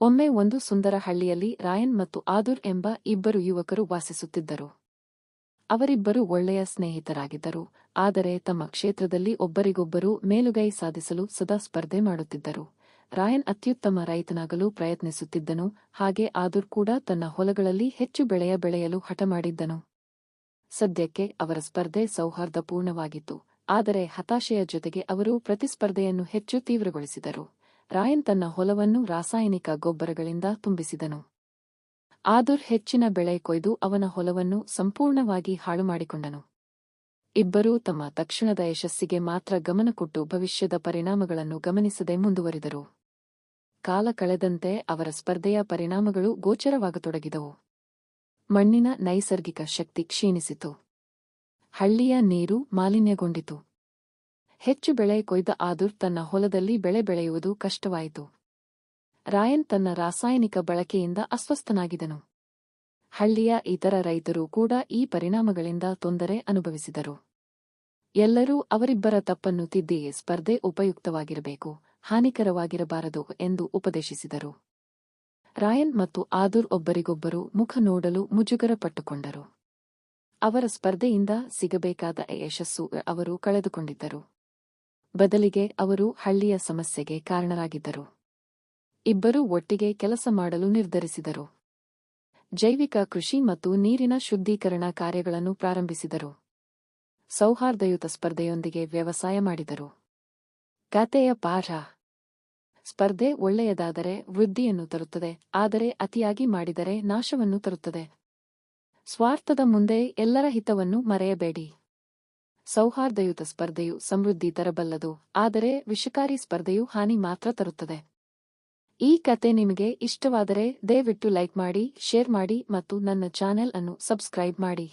ಒಮ್ಮೆ ಒಂದು ಸುಂದರ ಹಳ್ಳಿಯಲ್ಲಿ ರಾಯನ್ ಮತ್ತು ಆದುರ್ ಎಂಬ ಇಬ್ಬರು ಯುವಕರು ವಾಸಿಸುತ್ತಿದ್ದರು. ಅವರಿಬ್ಬರು ಒಳ್ಳೆಯ ಸ್ನೇಹಿತರಾಗಿದ್ದರು, ಆದರೆ ತಮ್ಮ ಕ್ಷೇತ್ರದಲ್ಲಿ ಒಬ್ಬರಿಗೊಬ್ಬರು ಮೇಲುಗೈ ಸಾಧಿಸಲು ಸದಾ ಸ್ಪರ್ಧೆ ಮಾಡುತ್ತಿದ್ದರು. ರಾಯನ್ ಅತ್ಯುತ್ತಮ ರೈತನಾಗಲು ಪ್ರಯತ್ನಿಸುತ್ತಿದ್ದನು, ಹಾಗೆ ಆದುರ್ ಕೂಡ ತನ್ನ ಹೊಲಗಳಲ್ಲಿ ಹೆಚ್ಚು ಬೆಳೆಯಲು ಹಠಮಾಡಿದ್ದನು. ಸದ್ಯಕ್ಕೆ ಅವರ ಸ್ಪರ್ಧೆ ಸೌಹಾರ್ದಪೂರ್ಣವಾಗಿತ್ತು, ಆದರೆ ಹತಾಶೆಯ ಜೊತೆಗೆ ಅವರು ಪ್ರತಿಸ್ಪರ್ಧೆಯನ್ನು ಹೆಚ್ಚು ತೀವ್ರಗೊಳಿಸಿದರು. ರಾಯನ್ ತನ್ನ ಹೊಲವನ್ನು ರಾಸಾಯನಿಕ ಗೊಬ್ಬರಗಳಿಂದ ತುಂಬಿಸಿದನು. ಆದುರ್ ಹೆಚ್ಚಿನ ಬೆಳೆ ಕೊಯ್ದು ಅವನ ಹೊಲವನ್ನು ಸಂಪೂರ್ಣವಾಗಿ ಹಾಳುಮಾಡಿಕೊಂಡನು. ಇಬ್ಬರೂ ತಮ್ಮ ತಕ್ಷಣದ ಯಶಸ್ಸಿಗೆ ಮಾತ್ರ ಗಮನ ಕೊಟ್ಟು ಭವಿಷ್ಯದ ಪರಿಣಾಮಗಳನ್ನು ಗಮನಿಸದೆ ಮುಂದುವರಿದರು. ಕಾಲ ಕಳೆದಂತೆ ಅವರ ಸ್ಪರ್ಧೆಯ ಪರಿಣಾಮಗಳು ಗೋಚರವಾಗತೊಡಗಿದವು. ಮಣ್ಣಿನ ನೈಸರ್ಗಿಕ ಶಕ್ತಿ ಕ್ಷೀಣಿಸಿತು. ಹಳ್ಳಿಯ ನೀರು ಮಾಲಿನ್ಯಗೊಂಡಿತು. ಹೆಚ್ಚು ಬೆಳೆ ಕೊಯ್ದ ಆದುರ್ ತನ್ನ ಹೊಲದಲ್ಲಿ ಬೆಳೆ ಬೆಳೆಯುವುದು ಕಷ್ಟವಾಯಿತು. ರಾಯನ್ ತನ್ನ ರಾಸಾಯನಿಕ ಬಳಕೆಯಿಂದ ಅಸ್ವಸ್ಥನಾಗಿದ್ದನು. ಹಳ್ಳಿಯ ಇತರ ರೈತರು ಕೂಡ ಈ ಪರಿಣಾಮಗಳಿಂದ ತೊಂದರೆ ಅನುಭವಿಸಿದರು. ಎಲ್ಲರೂ ಅವರಿಬ್ಬರ ತಪ್ಪನ್ನು ತಿದ್ದಿ ಸ್ಪರ್ಧೆ ಉಪಯುಕ್ತವಾಗಿರಬೇಕು, ಹಾನಿಕರವಾಗಿರಬಾರದು ಎಂದು ಉಪದೇಶಿಸಿದರು. ರಾಯನ್ ಮತ್ತು ಆದುರ್ ಒಬ್ಬರಿಗೊಬ್ಬರು ಮುಖ ನೋಡಲು ಮುಜುಗರ ಪಟ್ಟುಕೊಂಡರು. ಅವರ ಸ್ಪರ್ಧೆಯಿಂದ ಸಿಗಬೇಕಾದ ಯಶಸ್ಸು ಅವರು ಕಳೆದುಕೊಂಡಿದ್ದರು. ಬದಲಿಗೆ ಅವರು ಹಳ್ಳಿಯ ಸಮಸ್ಯೆಗೆ ಕಾರಣರಾಗಿದ್ದರು. ಇಬ್ಬರೂ ಒಟ್ಟಿಗೆ ಕೆಲಸ ಮಾಡಲು ನಿರ್ಧರಿಸಿದರು. ಜೈವಿಕ ಕೃಷಿ ಮತ್ತು ನೀರಿನ ಶುದ್ಧೀಕರಣ ಕಾರ್ಯಗಳನ್ನು ಪ್ರಾರಂಭಿಸಿದರು. ಸೌಹಾರ್ದಯುತ ಸ್ಪರ್ಧೆಯೊಂದಿಗೆ ವ್ಯವಸಾಯ ಮಾಡಿದರು. ಕಥೆಯ ಪಾಠ: ಸ್ಪರ್ಧೆ ಒಳ್ಳೆಯದಾದರೆ ವೃದ್ಧಿಯನ್ನು ತರುತ್ತದೆ, ಆದರೆ ಅತಿಯಾಗಿ ಮಾಡಿದರೆ ನಾಶವನ್ನು ತರುತ್ತದೆ. ಸ್ವಾರ್ಥದ ಮುಂದೆ ಎಲ್ಲರ ಹಿತವನ್ನು ಮರೆಯಬೇಡಿ. ಸೌಹಾರ್ದಯುತ ಸ್ಪರ್ಧೆಯು ಸಮೃದ್ಧಿ ತರಬಲ್ಲದು, ಆದರೆ ವಿಷಕಾರಿ ಸ್ಪರ್ಧೆಯು ಹಾನಿ ಮಾತ್ರ ತರುತ್ತದೆ. ಈ ಕತೆ ನಿಮಗೆ ಇಷ್ಟವಾದರೆ ದಯವಿಟ್ಟು ಲೈಕ್ ಮಾಡಿ, ಶೇರ್ ಮಾಡಿ ಮತ್ತು ನನ್ನ ಚಾನೆಲ್ ಅನ್ನು ಸಬ್ಸ್ಕ್ರೈಬ್ ಮಾಡಿ.